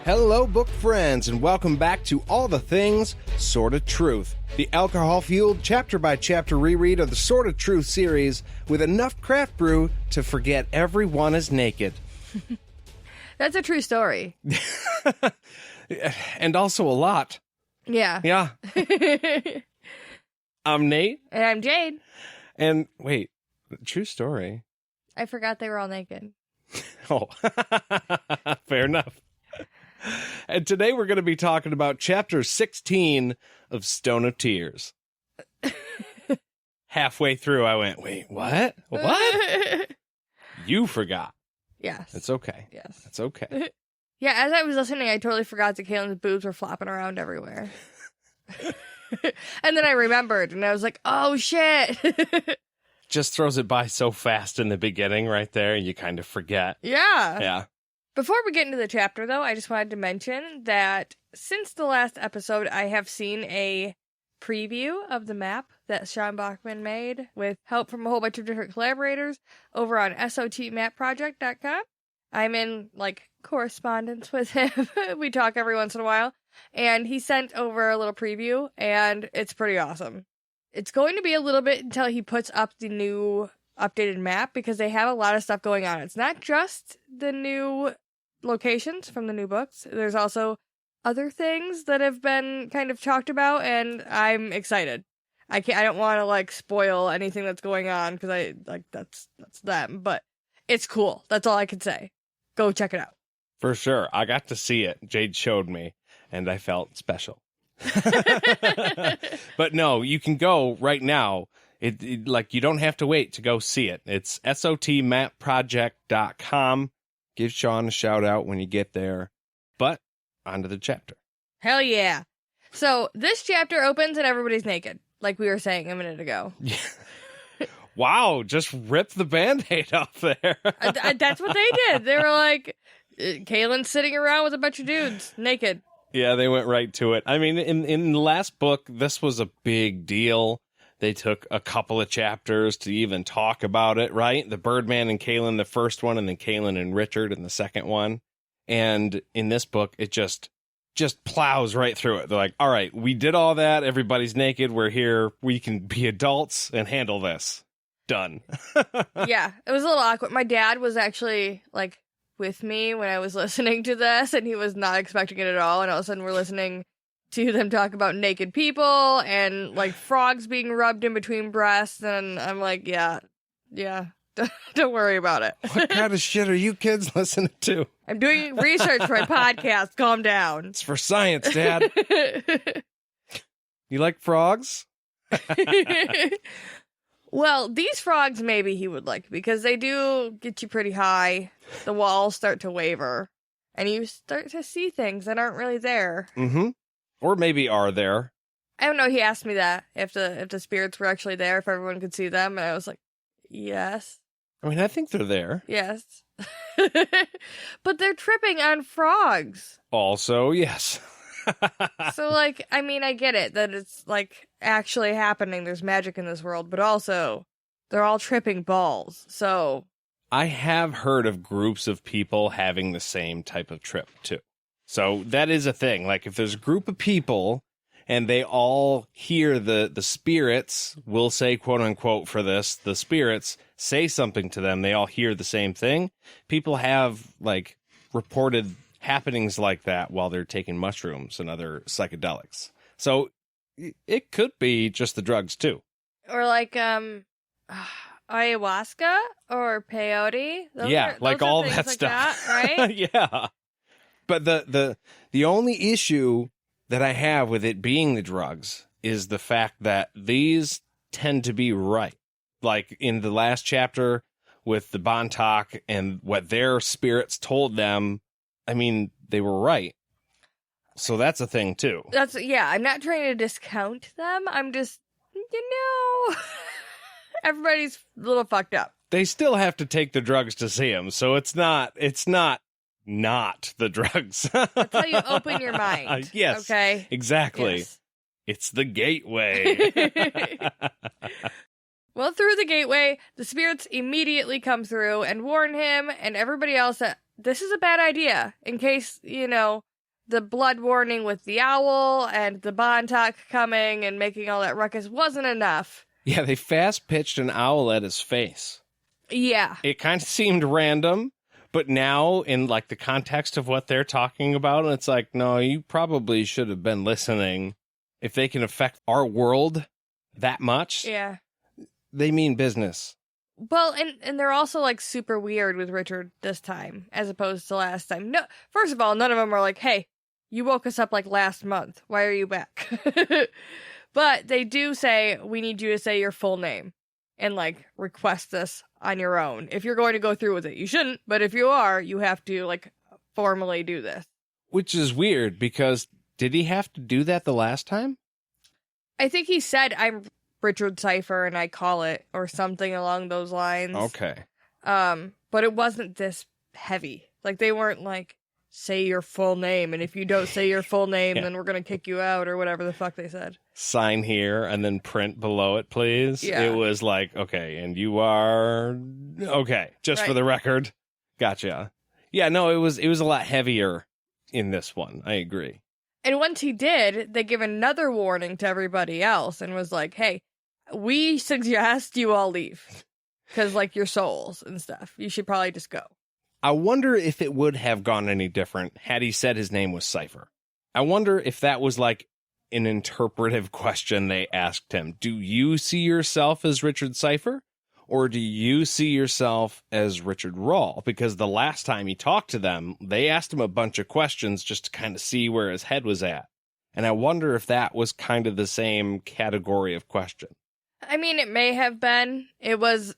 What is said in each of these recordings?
Hello, book friends, and welcome back to All the Things Sort of Truth, the alcohol-fueled chapter-by-chapter reread of the Sort of Truth series with enough craft brew to forget everyone is naked. That's a true story. And also a lot. Yeah. Yeah. I'm Nate. And I'm Jade. And wait, true story. I forgot they were all naked. Oh, fair enough. And today we're going to be talking about chapter 16 of Stone of Tears. Halfway through, I went, wait, what? What? You forgot. Yes. It's okay. Yes. It's okay. Yeah, as I was listening, I totally forgot that Caitlin's boobs were flopping around everywhere. And then I remembered, and I was like, oh, shit. Just throws it by so fast in the beginning right there, and you kind of forget. Yeah. Yeah. Before we get into the chapter, though, I just wanted to mention that since the last episode, I have seen a preview of the map that Sean Bachman made with help from a whole bunch of different collaborators over on SOTMapProject.com. I'm in, correspondence with him. We talk every once in a while. And he sent over a little preview, and it's pretty awesome. It's going to be a little bit until he puts up the new updated map, because they have a lot of stuff going on. It's not just the new locations from the new books. There's also other things that have been kind of talked about, and I'm excited. I don't want to spoil anything that's going on, because that's them, but it's cool. That's all I can say. Go check it out. For sure. I got to see it. Jade showed me, and I felt special. But no, you can go right now. You don't have to wait to go see it. It's SOTMapProject.com. Give Sean a shout out when you get there. But on to the chapter. Hell yeah. So this chapter opens and everybody's naked, like we were saying a minute ago. Yeah. Wow, just rip the Band-Aid off there. That's what they did. They were like, Caitlin's sitting around with a bunch of dudes, naked. Yeah, they went right to it. I mean, in the last book, this was a big deal. They took a couple of chapters to even talk about it, right? The Birdman and Caitlin, the first one, and then Caitlin and Richard in the second one. And in this book, it just plows right through it. They're like, all right, we did all that. Everybody's naked. We're here. We can be adults and handle this. Done. Yeah, it was a little awkward. My dad was actually, with me when I was listening to this, and he was not expecting it at all. And all of a sudden, we're listening to them talk about naked people and frogs being rubbed in between breasts, and I'm like, yeah, don't worry about it. What kind of shit are you kids listening to? I'm doing research for my podcast. Calm down. It's for science, Dad. You like frogs? Well, these frogs maybe he would like, because they do get you pretty high. The walls start to waver, and you start to see things that aren't really there. Mm-hmm. Or maybe are there. I don't know. He asked me that, if the spirits were actually there, if everyone could see them, and I was like, yes. I mean, I think they're there. Yes. But they're tripping on frogs. Also, yes. So, I get it, that it's, actually happening. There's magic in this world, but also, they're all tripping balls, so... I have heard of groups of people having the same type of trip, too. So that is a thing. If there's a group of people and they all hear the spirits, we'll say, quote unquote, for this, the spirits say something to them, they all hear the same thing. People have, reported happenings like that while they're taking mushrooms and other psychedelics. So it could be just the drugs, too. Or, ayahuasca or peyote. Those all are that like stuff. That, right? Yeah. But the only issue that I have with it being the drugs is the fact that these tend to be right. Like in the last chapter with the Bontak and what their spirits told them, I mean, they were right. So that's a thing too. I'm not trying to discount them. I'm just, everybody's a little fucked up. They still have to take the drugs to see them. So it's not the drugs. That's how you open your mind. Yes. Okay. Exactly. Yes. It's the gateway. Well, through the gateway, the spirits immediately come through and warn him and everybody else that this is a bad idea. In case, the blood warning with the owl and the Bontok coming and making all that ruckus wasn't enough. Yeah, they fast-pitched an owl at his face. Yeah. It kind of seemed random, but now in like the context of what they're talking about, it's like, no, you probably should have been listening. If they can affect our world that much, Yeah. they mean business. Well, and they're also like super weird with Richard this time as opposed to last time. No, first of all, none of them are like, "Hey, you woke us up like last month. Why are you back?" But they do say, "We need you to say your full name and like request this on your own. If you're going to go through with it, you shouldn't, but if you are, you have to like formally do this." Which is weird because did he have to do that the last time? I think he said, "I'm Richard Cypher and I call it," or something along those lines. Okay. But it wasn't this heavy. Like they weren't like, "Say your full name, and if you don't say your full name, then we're gonna kick you out," or whatever the fuck they said. Sign here and then print below it, please. Yeah. It was like, okay, and you are okay, just for the record. Gotcha. Yeah, no, it was a lot heavier in this one. I agree. And once he did, they give another warning to everybody else and was like, "Hey, we suggest you all leave. Because, like, your souls and stuff. You should probably just go." I wonder if it would have gone any different had he said his name was Cypher. I wonder if that was like an interpretive question they asked him. Do you see yourself as Richard Cypher? Or do you see yourself as Richard Rawl? Because the last time he talked to them, they asked him a bunch of questions just to kind of see where his head was at. And I wonder if that was kind of the same category of question. I mean, it may have been. It was...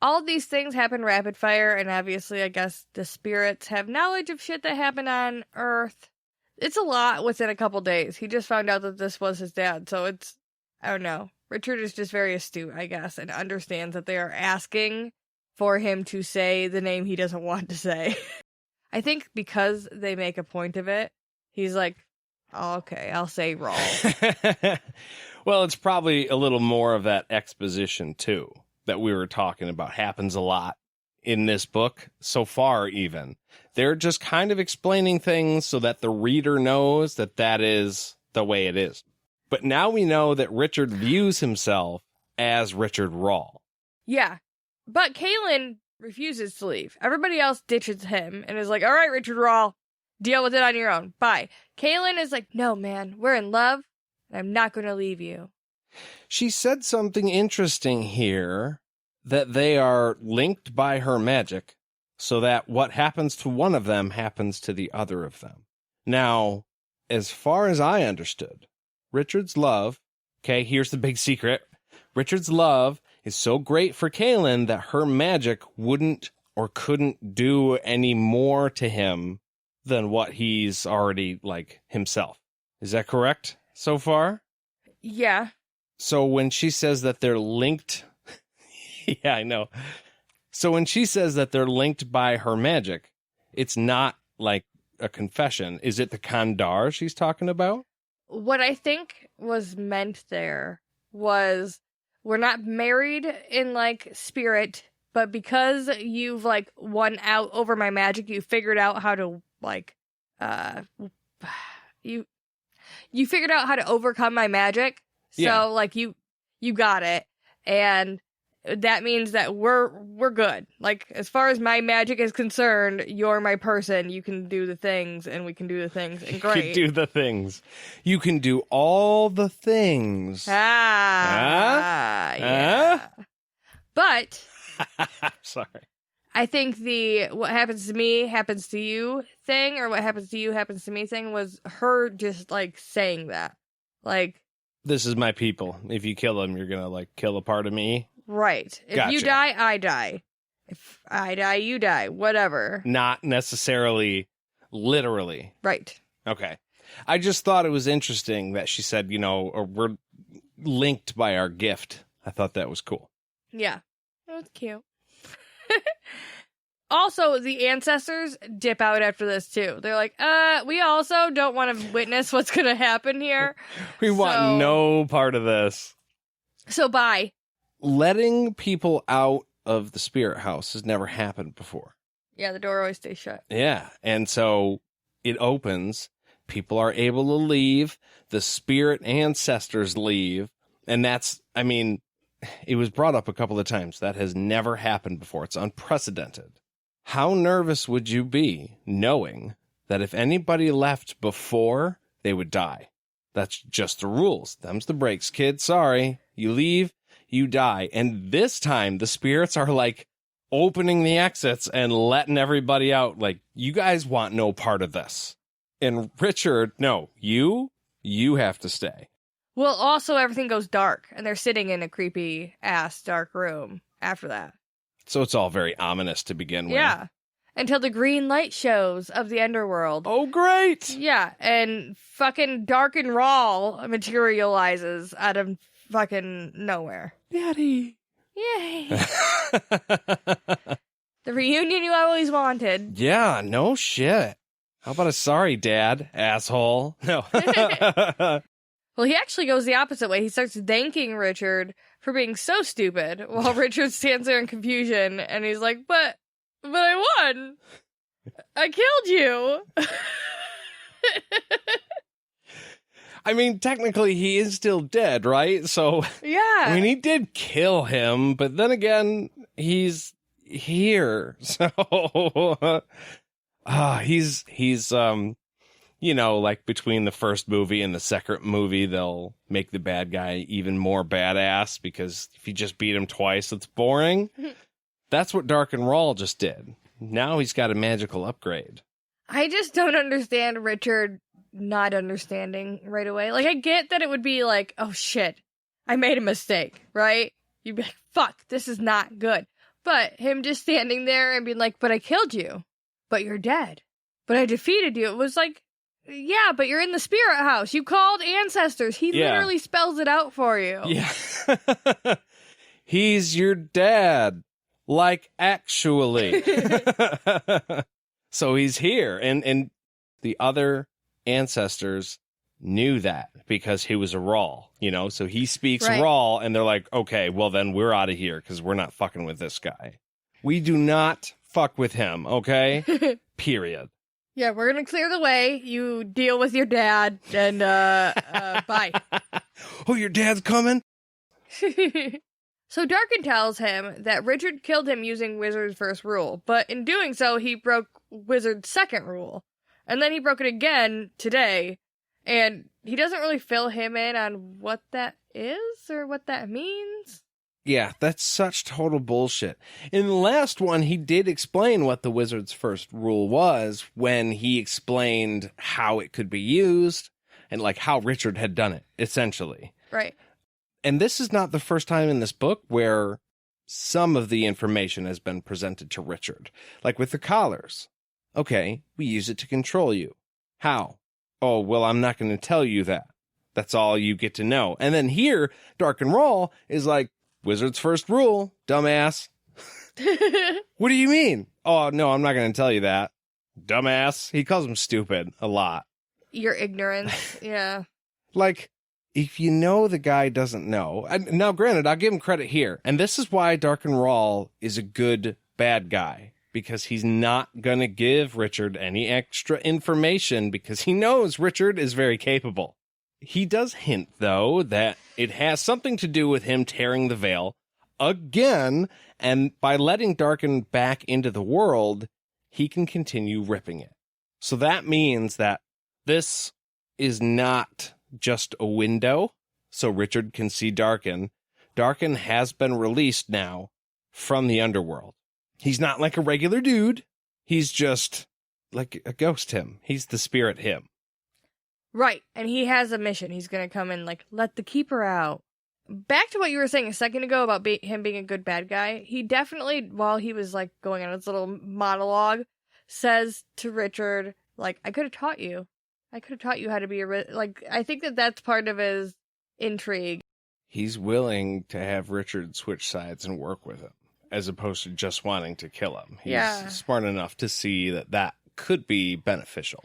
All of these things happen rapid fire, and obviously, I guess, the spirits have knowledge of shit that happened on Earth. It's a lot within a couple days. He just found out that this was his dad, so it's... I don't know. Richard is just very astute, I guess, and understands that they are asking for him to say the name he doesn't want to say. I think because they make a point of it, he's like, "Oh, okay, I'll say Rawl." Well, it's probably a little more of that exposition, too, that we were talking about. Happens a lot in this book so far, even. They're just kind of explaining things so that the reader knows that that is the way it is. But now we know that Richard views himself as Richard Rawl. Yeah. But Kaylin refuses to leave. Everybody else ditches him and is like, "All right, Richard Rawl, deal with it on your own. Bye." Kaylin is like, "No, man, we're in love, and I'm not going to leave you." She said something interesting here, that they are linked by her magic, so that what happens to one of them happens to the other of them. Now, as far as I understood, Richard's love, okay, here's the big secret. Richard's love is so great for Kaylin that her magic wouldn't or couldn't do any more to him than what he's already like himself. Is that correct so far? Yeah. So when she says that they're linked, yeah, I know. So when she says that they're linked by her magic, it's not like a confession. Is it the Kandar she's talking about? What I think was meant there was, we're not married in, like, spirit, but because you've, like, won out over my magic, you figured out how to, like, you figured out how to overcome my magic. So, Yeah. like, you got it. And that means that we're good. Like, as far as my magic is concerned, you're my person. You can do the things, and we can do the things, and great. You can do the things. You can do all the things. Yeah. But Sorry. I think the what happens to me happens to you thing, or what happens to you happens to me thing, was her just, like, saying that. Like, This is my people. If you kill them, you're going to, like, kill a part of me. right. If you Gotcha. die, I die. If I die, you die. Whatever. Not necessarily literally. Right. Okay. I just thought it was interesting that she said, you know, or we're linked by our gift. I thought that was cool. Yeah. That was cute. Also, the ancestors dip out after this, too. They're like, we also don't want to witness what's going to happen here. We want no part of this. So, bye. Letting people out of the spirit house has never happened before. Yeah, the door always stays shut. Yeah. And so it opens. people are able to leave, the spirit ancestors leave, and that's, I mean, it was brought up a couple of times. That has never happened before. It's unprecedented. How nervous would you be knowing that if anybody left before, they would die? That's just the rules. Them's the breaks, kid. Sorry. You leave, you die. And this time, the spirits are like opening the exits and letting everybody out. Like, you guys want no part of this. And Richard, no, you have to stay. Well, also everything goes dark, and they're sitting in a creepy-ass dark room after that. So it's all very ominous to begin with. Yeah. Until the green light shows of the underworld. Oh, great! Yeah, and fucking Dark and Raw materializes out of fucking nowhere. Daddy! Yay! The reunion you always wanted. Yeah, no shit. How about a sorry, Dad, asshole? No. Well, he actually goes the opposite way. He starts thanking Richard for being so stupid while Richard stands there in confusion, and he's like, but I won. I killed you. I mean, technically, he is still dead, right? So, yeah. I mean, he did kill him, but then again, he's here. So, he's you know, like between the first movie and the second movie, they'll make the bad guy even more badass because if you just beat him twice, it's boring. That's what Dark and Raw just did. Now he's got a magical upgrade. I just don't understand Richard not understanding right away. Like, I get that it would be like, oh shit, I made a mistake, right? You'd be like, fuck, this is not good. But him just standing there and being like, but I killed you. But you're dead. But I defeated you. It was like, yeah, but you're in the spirit house. You called ancestors. He literally spells it out for you. Yeah. He's your dad. Like, actually. So he's here. And the other ancestors knew that because he was a Raw, you know? So he speaks Raw, and they're like, okay, well, then we're out of here because we're not fucking with this guy. We do not fuck with him, okay? Period. Yeah, we're going to clear the way. You deal with your dad, and bye. Oh, your dad's coming? So Darkin tells him that Richard killed him using Wizard's first rule, but in doing so, he broke Wizard's second rule. And then he broke it again today, and he doesn't really fill him in on what that is or what that means. Yeah, that's such total bullshit. In the last one, he did explain what the Wizard's first rule was when he explained how it could be used and like how Richard had done it, essentially. Right. And this is not the first time in this book where some of the information has been presented to Richard. Like with the collars. Okay, we use it to control you. How? Oh, well, I'm not going to tell you that. That's all you get to know. And then here, Dark and Raw is like, Wizard's first rule, dumbass. What do you mean? Oh, no, I'm not going to tell you that. Dumbass. He calls him stupid a lot. Your ignorance, yeah. Like, if you know the guy doesn't know. Now, granted, I'll give him credit here. And this is why Dark and Raw is a good bad guy. Because he's not going to give Richard any extra information because he knows Richard is very capable. He does hint, though, that it has something to do with him tearing the veil again, and by letting Darkin back into the world, he can continue ripping it. So that means that this is not just a window, so Richard can see Darkin. Darkin has been released now from the underworld. He's not like a regular dude. He's just like a ghost him. He's the spirit him. Right, and he has a mission. He's going to come and, like, let the keeper out. Back to what you were saying a second ago about him being a good bad guy, he definitely, while he was, like, going on his little monologue, says to Richard, like, I could have taught you. I could have taught you how to be like, I think that that's part of his intrigue. He's willing to have Richard switch sides and work with him, as opposed to just wanting to kill him. He's smart enough to see that that could be beneficial.